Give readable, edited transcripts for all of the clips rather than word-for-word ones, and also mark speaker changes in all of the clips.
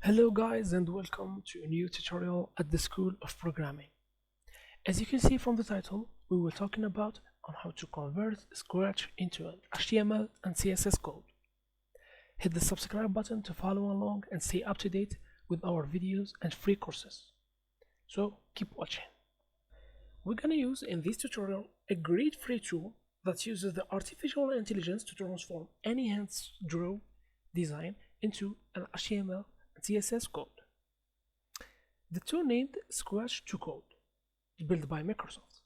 Speaker 1: Hello guys and welcome to a new tutorial at the School of Programming. As you can see from the title, we will talking about on how to convert Scratch into an HTML and CSS code. Hit the subscribe button to follow along and stay up to date with our videos and free courses. So keep watching. We're gonna use in this tutorial a great free tool that uses the artificial intelligence to transform any hand-drawn design into an HTML and CSS code. The tool named Scratch to Code is built by Microsoft.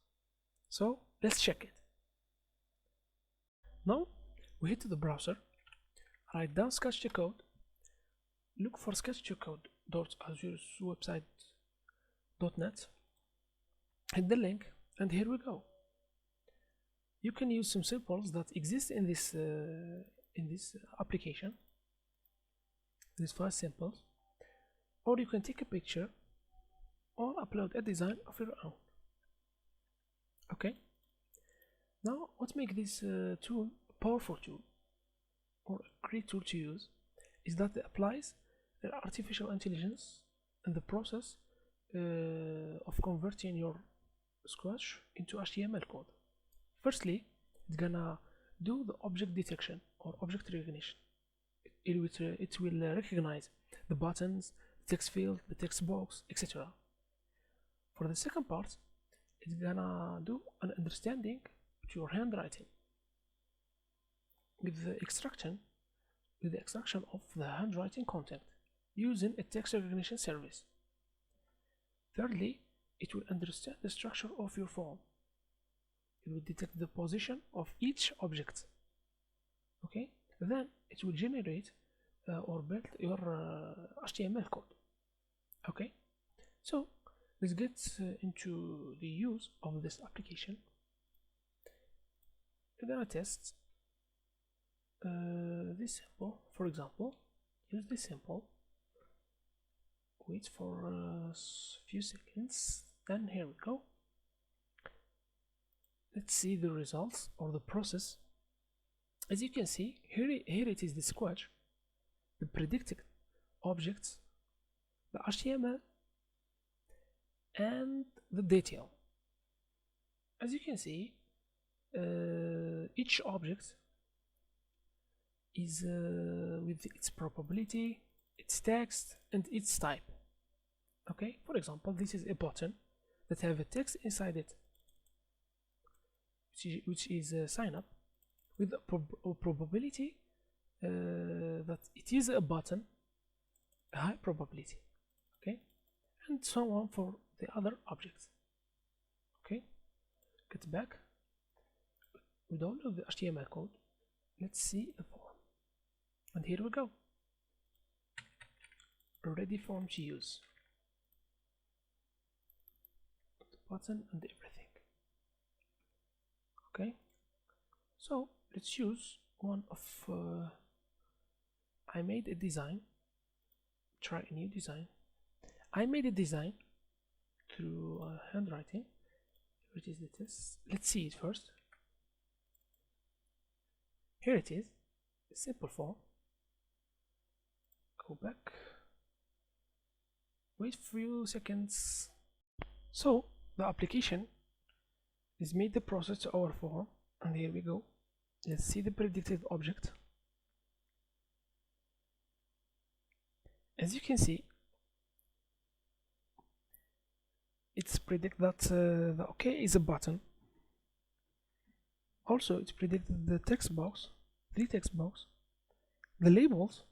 Speaker 1: So let's check it. Now we hit the browser, write down Sketch to Code, look for sketch2code.azure's website.net, hit the link, and here we go. You can use some symbols that exist in this application, these 5 symbols, or you can take a picture or upload a design of your own. Okay, now what makes this tool a powerful tool or a great tool to use is that it applies the artificial intelligence in the process of converting your Scratch into HTML code. Firstly, it's gonna do the object detection or object recognition. It will recognize the buttons, the text field, the text box, etc. For the second part, it's gonna do an understanding to your handwriting with the extraction of the handwriting content using a text recognition service. Thirdly, it will understand the structure of your form. It will detect the position of each object. Okay, then it will generate or build your HTML code. Okay, so let's get into the use of this application. We're gonna test this symbol. For example, use this symbol, wait for a few seconds, then here we go. Let's see the results or the process. As you can see, here it is the Scratch, the predicted objects, the HTML, and the detail. As you can see, each object is with its probability, its text, and its type. Okay, for example, this is a button that have a text inside it, which is sign up with a probability that it is a button, a high probability. Okay, and so on for the other objects. Okay, get back. We download the HTML code. Let's see the form, and here we go. A ready form to use. The button and everything. Okay, so let's use one of I made a design. Try a new design. I made a design through handwriting, which is the test. Let's see it first. Here it is, a simple form. Go back, wait a few seconds. So the application is made the process to our form, and here we go. Let's see the predicted object. As you can see, it's predict that the OK is a button. Also, it's predicted the text box, the text box, the labels,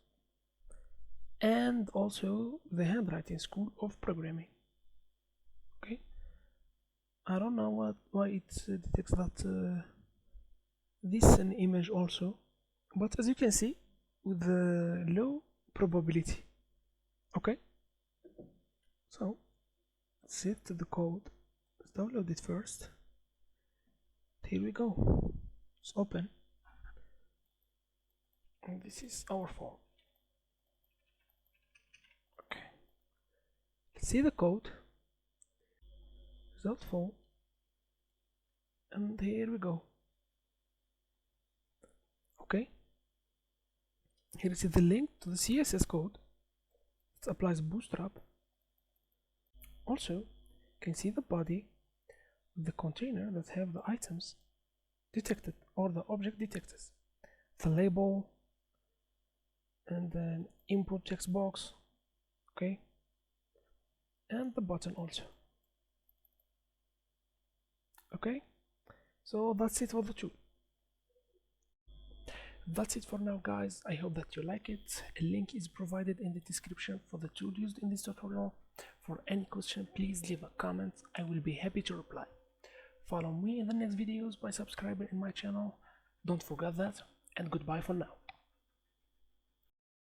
Speaker 1: and also the handwriting School of Programming. Okay, I don't know why it detects that this is an image also, but as you can see, with the low probability. Okay, so let's set the code. Let's download it first. Here we go. It's open, and this is our form. Okay, let's see the code. Result form, and here we go. Okay, here is the link to the CSS code it applies bootstrap. Also, you can see the body of the container that have the items detected or the object detected, the label, and then input text box, okay, and the button also. Okay, so that's it for the tool. That's it for now, guys. I hope that you like it. A link is provided in the description for the tool used in this tutorial. For any question, please leave a comment. I will be happy to reply. Follow me in the next videos by subscribing in my channel. Don't forget that, and goodbye for now.